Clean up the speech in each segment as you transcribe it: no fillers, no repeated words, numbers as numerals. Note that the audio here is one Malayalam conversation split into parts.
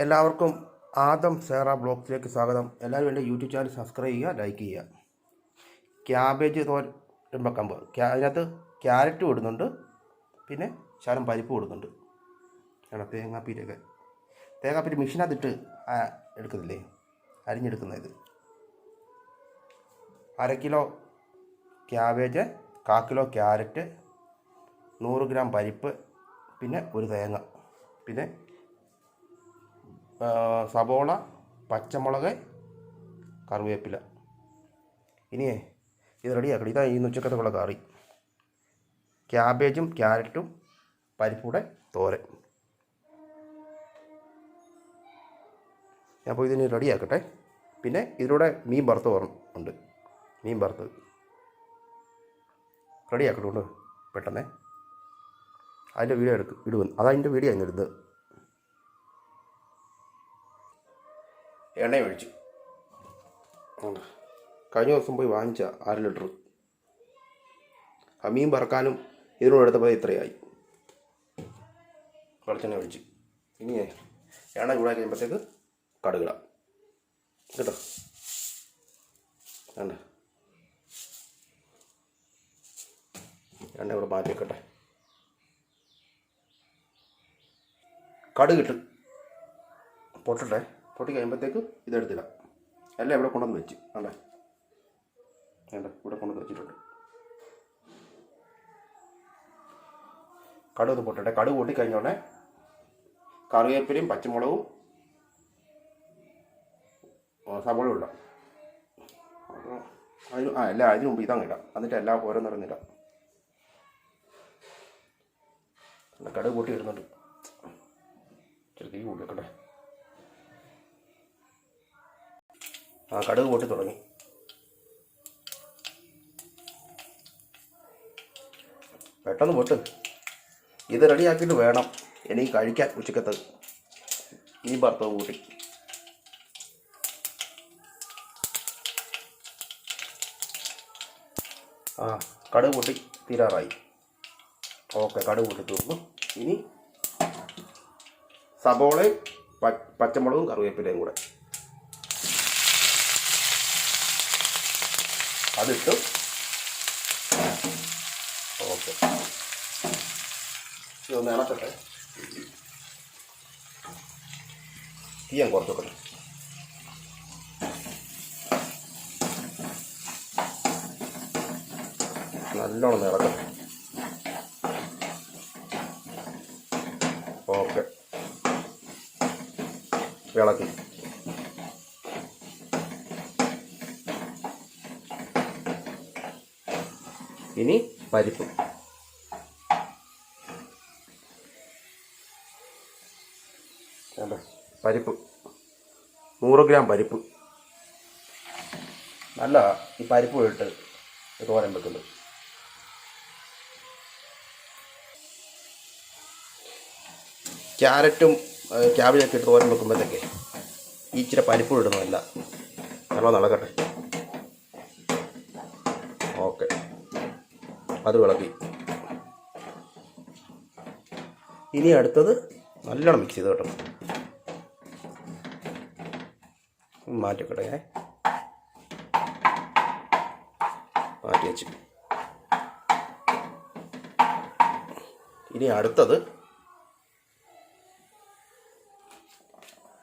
എല്ലാവർക്കും ആദം സേറ ബ്ലോഗ്സിലേക്ക് സ്വാഗതം. എല്ലാവരും എൻ്റെ യൂട്യൂബ് ചാനൽ സബ്സ്ക്രൈബ് ചെയ്യുക, ലൈക്ക് ചെയ്യുക. ക്യാബേജ് തോരൻ വെക്കാൻ പോകും. അതിനകത്ത് ക്യാരറ്റും ഇടുന്നുണ്ട്, പിന്നെ ശകലം പരിപ്പ് ഇടുന്നുണ്ട്. തേങ്ങാപ്പീര് മെഷീനകത്തിട്ട് എടുക്കുന്നില്ലേ, അരിഞ്ഞെടുക്കുന്നത്. 1/2 kilo cabbage, 1/4 kilo carrot, 100 gram പരിപ്പ്, പിന്നെ ഒരു തേങ്ങ, പിന്നെ സബോള, പച്ചമുളക്, കറിവേപ്പില. ഇനിയേ ഇത് റെഡിയാക്കണം. ഇതാ ഈ ഉച്ചക്കത്തുള്ള കറി. ക്യാബേജും ക്യാരറ്റും പരിപ്പൂടെ തോരൻ. ഞാൻ അപ്പോൾ ഇതിന് റെഡിയാക്കട്ടെ. പിന്നെ ഇതിലൂടെ മീൻ വറുത്ത് ഉണ്ട്. മീൻ വറുത്ത് റെഡിയാക്കട്ടുണ്ട് പെട്ടെന്ന്. അതിൻ്റെ വീഡിയോ ഇടുവന്നു. അതതിൻ്റെ വീഡിയോ ആയിരുന്നു ഇടുന്നത്. എണ്ണ ഒഴിച്ചു. കഴിഞ്ഞ ദിവസം പോയി വാങ്ങിച്ച 1/2 ലിറ്റർ. ആ മീൻ വറക്കാനും ഇതിനോട് എടുത്തപ്പോൾ ഇത്രയായി. വെളിച്ചെണ്ണ ഒഴിച്ച് ഇനിയേ എണ്ണ ചൂടാക്കി കഴിയുമ്പോഴത്തേക്ക് കടുകിടാം കേട്ടോ. വേണ്ട എണ്ണ ഇവിടെ മാറ്റി വെക്കട്ടെ. കടുകിട്ട് പൊട്ടട്ടെ. പൊട്ടി കഴിയുമ്പോഴത്തേക്ക് ഇതെടുത്തിടാം. എല്ലാം ഇവിടെ കൊണ്ടുവന്ന് വെച്ച് വേണ്ട ഇവിടെ കൊണ്ടുവന്ന് വെച്ചിട്ടുണ്ട്. കടുക് പൊട്ടട്ടെ. കടുക് പൊട്ടിക്കഴിഞ്ഞോടെ കറിവേപ്പിലയും പച്ചമുളകും സവോളയും ഇടാം. അതിന് മുമ്പ് ഇതങ്ങ് ഇടാം. എന്നിട്ട് എല്ലാം ഓരോന്നിടാം. കടുക് പൊട്ടി ഇടുന്നുണ്ട്. ഇച്ചിരി തീ കൂട്ടി വെക്കട്ടെ. കടുക് പൊട്ടി തുടങ്ങി. പെട്ടെന്ന് പൊട്ട്. ഇത് റെഡിയാക്കിയിട്ട് വേണം എനിക്ക് കഴിക്കാൻ ഉച്ചക്കത്തത്. ഈ ഭർത്താവ് കൂട്ടി കടുക് പൊട്ടി തീരാറായി. ഓക്കെ, കടുക് പൊട്ടി തീർന്നു. ഇനി സബോളയും പച്ചമുളകും കറിവേപ്പിലയും കൂടെ അതിട്ട് ഓക്കെ ഇതൊന്ന് ഇളക്കട്ടെ. തീയാൻ കുറച്ച് വെക്കട്ടെ. നല്ലോണം ഇളക്കട്ടെ. ഓക്കെ, ഇളക്കി. ഇനി പരിപ്പ്. പരിപ്പ് 100 ഗ്രാം പരിപ്പ്. നല്ല ഈ പരിപ്പ് ഇട്ട് തോരൻ വെക്കുന്നത്. ക്യാരറ്റും ക്യാബേജൊക്കെ ഇട്ട് തോരൻ വെക്കുമ്പോഴത്തേക്ക് ഇച്ചിരി പരിപ്പ് ഇടുന്നതല്ല. നല്ലോണം ഇളക്കട്ടെ. ഓക്കെ, അത് ഇളക്കി. ഇനി അടുത്തത് നല്ലോണം മിക്സ് ചെയ്ത് കേട്ടോ. മാറ്റിക്കട്ടെ. മാറ്റി വെച്ച് ഇനി അടുത്തത്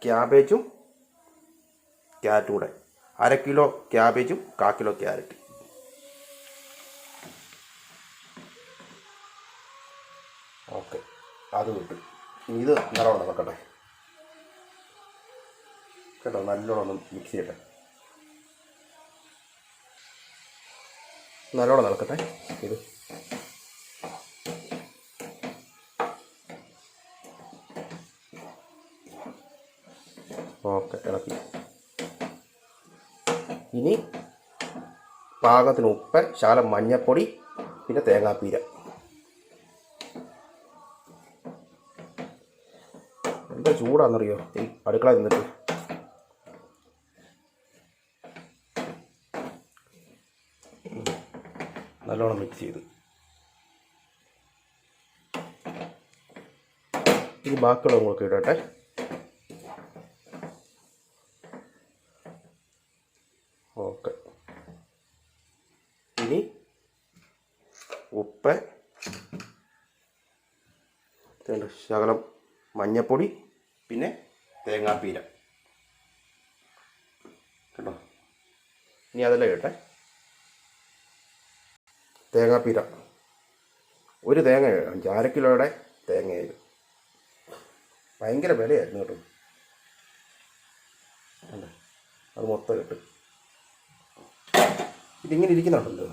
ക്യാബേജും ക്യാരറ്റും കൂടെ. 1/2 കിലോ ക്യാബേജും 1/4 കിലോ ക്യാരറ്റ്. ഓക്കെ, അത് വിട്ടു. ഇത് നല്ലോണം വെക്കട്ടെ കേട്ടോ. നല്ലോണം ഒന്ന് മിക്സ് ചെയ്യട്ടെ. നല്ലോണം നടക്കട്ടെ. ഇത് ഓക്കെ, ഇളക്കി. ഇനി പാകത്തിന് ഉപ്പ്, ശകലം മഞ്ഞൾപ്പൊടി, പിന്നെ തേങ്ങാപ്പീര. എന്താ ചൂടാണെന്നറിയോ ഈ അടുക്കള നിന്നിട്ട്. നല്ലോണം മിക്സ് ചെയ്ത് ഇനി ബാക്കിയുള്ള നമുക്ക് ഇടട്ടെ. ശകലം മഞ്ഞൾപ്പൊടി, പിന്നെ തേങ്ങാപ്പീര കേട്ടോ. ഇനി അതെല്ലാം ഇട്ടെ. തേങ്ങാപ്പീര ഒരു തേങ്ങ, 1/2 കിലോയുടെ തേങ്ങയായിരുന്നു. ഭയങ്കര വിലയായിരുന്നു കേട്ടോ. അത് മൊത്തം ഇട്ട് ഇതിങ്ങനെ ഇരിക്കുന്നുണ്ടല്ലോ.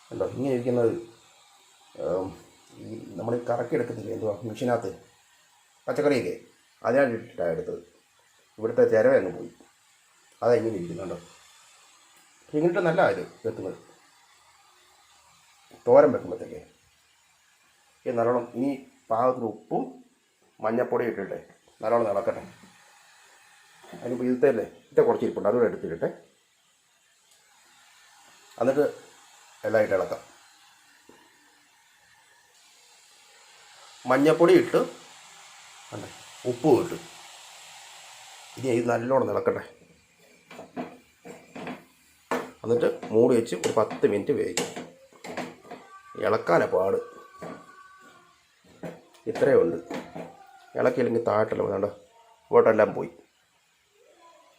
കണ്ടോ, ഇങ്ങനെ ഇരിക്കുന്നത് ഈ നമ്മൾ കറക്കി എടുക്കത്തില്ലേ, എന്തുവാ, മെഷീനകത്ത് പച്ചക്കറിയൊക്കെ അതിനാണ് ഇട്ടിട്ടാണ് എടുത്തത്. ഇവിടുത്തെ ചിരവ അങ്ങ് പോയി. അതാ ഇങ്ങനെ ഇരിക്കുന്നുണ്ടോ. ഇങ്ങോട്ട് നല്ല ഇത് വെക്കുന്നത് തോരൻ വെക്കുമ്പോഴത്തേക്ക്. ഈ നല്ലോണം ഇനി പാകത്തിന് ഉപ്പും മഞ്ഞപ്പൊടി ഇട്ടിട്ടെ നല്ലോണം ഇളക്കട്ടെ. അതിനിപ്പോൾ ഇതിലല്ലേ കുറച്ച് ഇരിപ്പുണ്ട്, അതുകൂടെ എടുത്തിട്ടെ എന്നിട്ട് എല്ലാം ഇട്ട് ഇളക്കാം. മഞ്ഞപ്പൊടി ഇട്ട് ഉപ്പും ഇട്ട് ഇനി ഇത് നല്ലോണം ഇളക്കട്ടെ. എന്നിട്ട് മൂടി വെച്ച് ഒരു 10 മിനിറ്റ് വേവിക്കും. ഇളക്കാനാണ് പാട്. ഇത്രയും ഉണ്ട്. ഇളക്കിയില്ലെങ്കിൽ താഴട്ടല്ല വേണ്ട, ഇങ്ങോട്ടെല്ലാം പോയി.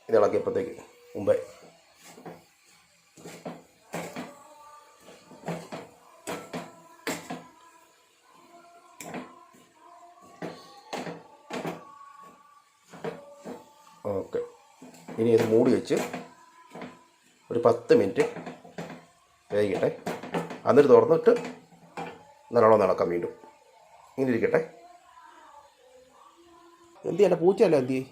ഇത് ഇളക്കിയപ്പോഴത്തേക്ക് മുമ്പേ ഓക്കെ. ഇനി ഇത് മൂടി വെച്ച് ഒരു 10 മിനിറ്റ് വേവിക്കട്ടെ. എന്നിട്ട് തുറന്നിട്ട് നല്ലോണം ഇളക്കാം വീണ്ടും. ഇങ്ങനെ ഇരിക്കട്ടെ. എന്ത് ചെയ്യണ്ട, പൂച്ചയല്ല എന്ത് ചെയ്യും,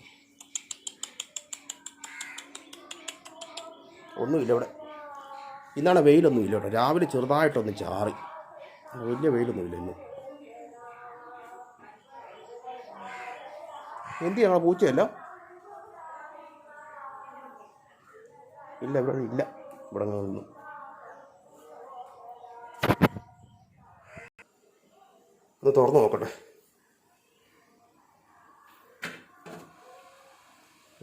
ഒന്നുമില്ല ഇവിടെ. ഇന്നാണ് വെയിലൊന്നും ഇല്ല കേട്ടോ. രാവിലെ ചെറുതായിട്ടൊന്ന് ചാറി, വലിയ വെയിലൊന്നുമില്ല ഇന്ന്. എന്ത് ചെയ്യണം, പൂച്ചയല്ല ഇല്ല ഇവിടെ ഇല്ല. ഇവിടെ നിന്നു ഒന്ന് തുറന്ന് നോക്കട്ടെ.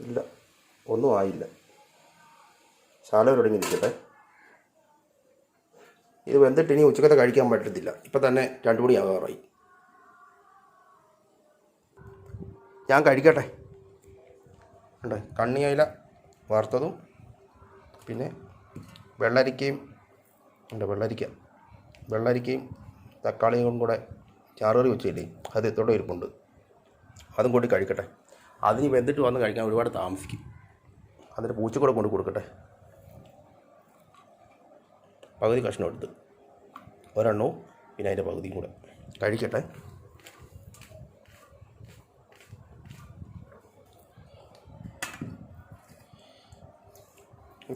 ഇല്ല, ഒന്നും ആയില്ല. ശാലവരോടെങ്കിൽ ഇരിക്കട്ടെ. ഇത് വെന്തിട്ട് ഇനി ഉച്ചക്കത്തെ കഴിക്കാൻ പറ്റത്തില്ല. ഇപ്പം തന്നെ 2 മണിയാകാറായി. ഞാൻ കഴിക്കട്ടെ. ഉണ്ട് കണ്ണിയില വറുത്തതും പിന്നെ വെള്ളരിക്കയും ഉണ്ട്. വെള്ളരിക്കയും തക്കാളിയും കൂടെ ചാറുകറി വെച്ചില്ലേ, അത് എത്തോടെ ഇരിപ്പുണ്ട്. അതും കൂടി കഴിക്കട്ടെ. അതിന് വെന്തിട്ട് വന്ന് കഴിക്കാൻ ഒരുപാട് താമസിക്കും. അതിൻ്റെ പൂച്ചക്കൂടെ കൊണ്ട് കൊടുക്കട്ടെ. പകുതി കഷ്ണം എടുത്ത് ഒരെണ്ണവും പിന്നെ അതിൻ്റെ പകുതിയും കൂടെ കഴിക്കട്ടെ.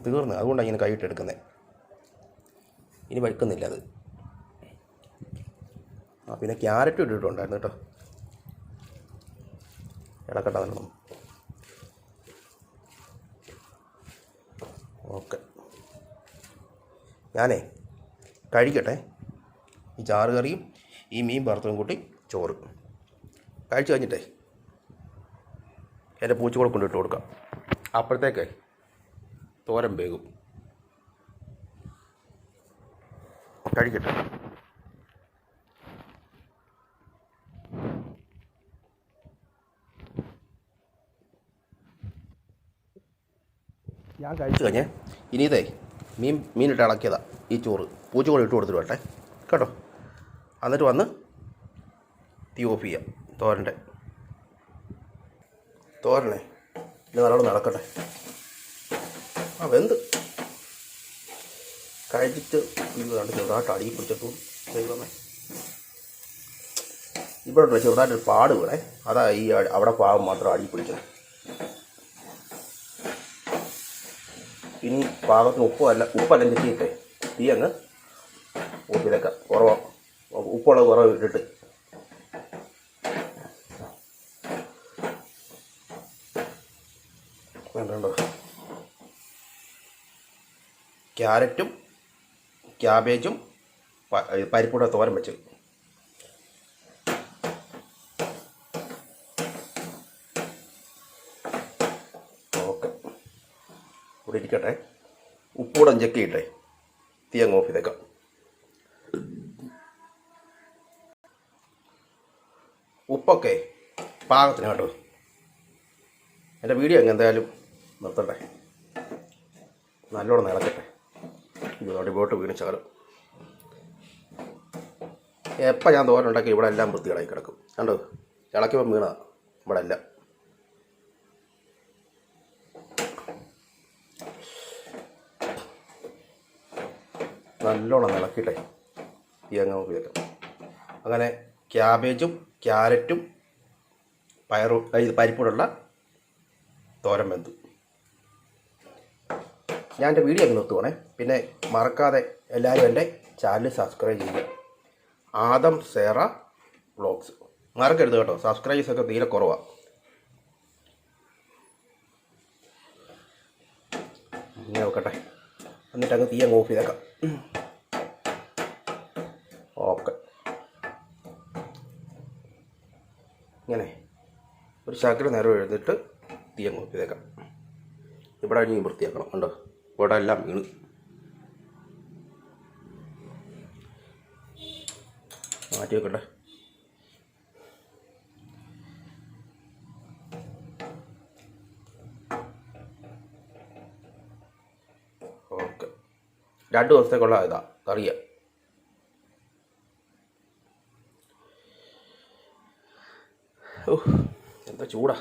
തീർന്ന്, അതുകൊണ്ടാണ് ഇങ്ങനെ കൈയിട്ടെടുക്കുന്നത്. ഇനി വഴുക്കുന്നില്ല അത്. പിന്നെ ക്യാരറ്റും ഇട്ടിട്ടുണ്ടായിരുന്നു കേട്ടോ. ഇളക്കട്ടെ നല്ലോണം. ഓക്കെ, ഞാനേ കഴിക്കട്ടെ. ഈ ചാറ് കറിയും ഈ മീൻ വറുത്തതും കൂട്ടി ചോറ് കഴിച്ച് കഴിഞ്ഞിട്ടേ എൻ്റെ പൂച്ചകൂടെ കൊണ്ടിട്ട് കൊടുക്കാം. അപ്പോഴത്തേക്ക് തോരൻ വേകും. കഴിക്കട്ടെ. ഞാൻ കഴിച്ചു കഴിഞ്ഞേ. ഇനി ഇതേ മീനിട്ട് ഇളക്കിയതാണ് ഈ ചോറ്. പൂച്ചകൂടെ ഇട്ട് കൊടുത്തിട്ട് വേട്ടെ കേട്ടോ. എന്നിട്ട് വന്ന് തീ ഓഫ് ചെയ്യാം. തോരനെ ഇനി നല്ലോണം നടക്കട്ടെ. വെന്ത് കഴിച്ചിട്ട് ഇത് കണ്ട് ചെറുതായിട്ട് അടിയിൽ പിടിച്ചിട്ടും ദൈവമേ, ഇവിടെ ചെറുതായിട്ടൊരു പാട് ഇവിടെ. അതാ ഈ അവിടെ പാവം മാത്രം അടിയിൽ പിടിച്ചത്. ഇനി പാകത്തിന് ഉപ്പല്ല ചെത്തിയിട്ടേ തീ അങ്ങ് ഓപ്പിതൊക്കെ ഉപ്പുള്ള കുറവ് ഇട്ടിട്ട് വേണ്ടോ. ക്യാരറ്റും ക്യാബേജും പരിപ്പൂടെ തോരൻ വെച്ച് ഓക്കെ ഇവിടെ ഇരിക്കട്ടെ. ഉപ്പൂടെ ചെക്കിയിട്ടെ തീ അങ്ങ് ഓഫ് ചെയ്തേക്കാം. ഉപ്പൊക്കെ പാകത്തിന് കേട്ടോ. എൻ്റെ വീഡിയോ അങ്ങ് എന്തായാലും നിർത്തട്ടെ, നല്ലോണം ഇളക്കട്ടെ. ഇതോടെ ബോട്ട് വീണ് ശകലം. എപ്പോൾ ഞാൻ തോരൻ ഉണ്ടാക്കി ഇവിടെ എല്ലാം വൃത്തികേടായി കിടക്കും. കണ്ടോ, ഇളക്കിയപ്പം വീണ ഇവിടെ എല്ലാം. നല്ലോണം ഇളക്കിയിട്ടെ ഈ അങ്ങ് ഉപയോഗിക്കാം. അങ്ങനെ ക്യാബേജും ക്യാരറ്റും പരിപ്പൂടുള്ള തോരൻ വെന്തു. ഞാൻ എൻ്റെ വീഡിയോ അങ്ങ് നിർത്തുവാണേ. പിന്നെ മറക്കാതെ എല്ലാവരും എൻ്റെ ചാനൽ സബ്സ്ക്രൈബ് ചെയ്യുക. ആദം സേറ വ്ളോഗ്സ് മറക്കരുത് കേട്ടോ. സബ്സ്ക്രൈബേഴ്സൊക്കെ തീരെ കുറവാണ്. ഇങ്ങനെ നോക്കട്ടെ, എന്നിട്ട് അങ്ങ് തീ അങ്ങ് ഓഫ് ചെയ്തേക്കാം. ഓക്കെ, ഇങ്ങനെ ഒരു ശകലം നേരം എഴുതിട്ട് തീ അങ്ങ് ഓഫ് ചെയ്തേക്കാം. ഇവിടെ ഇനി വൃത്തിയാക്കണം. കണ്ടോ, ഇവിടെ എല്ലാം വീണ്. മാറ്റി വെക്കട്ടെ. ഓക്കെ, 2 ദിവസത്തേക്കുള്ള ഇതാ കറിയ. എന്താ ചൂടാ.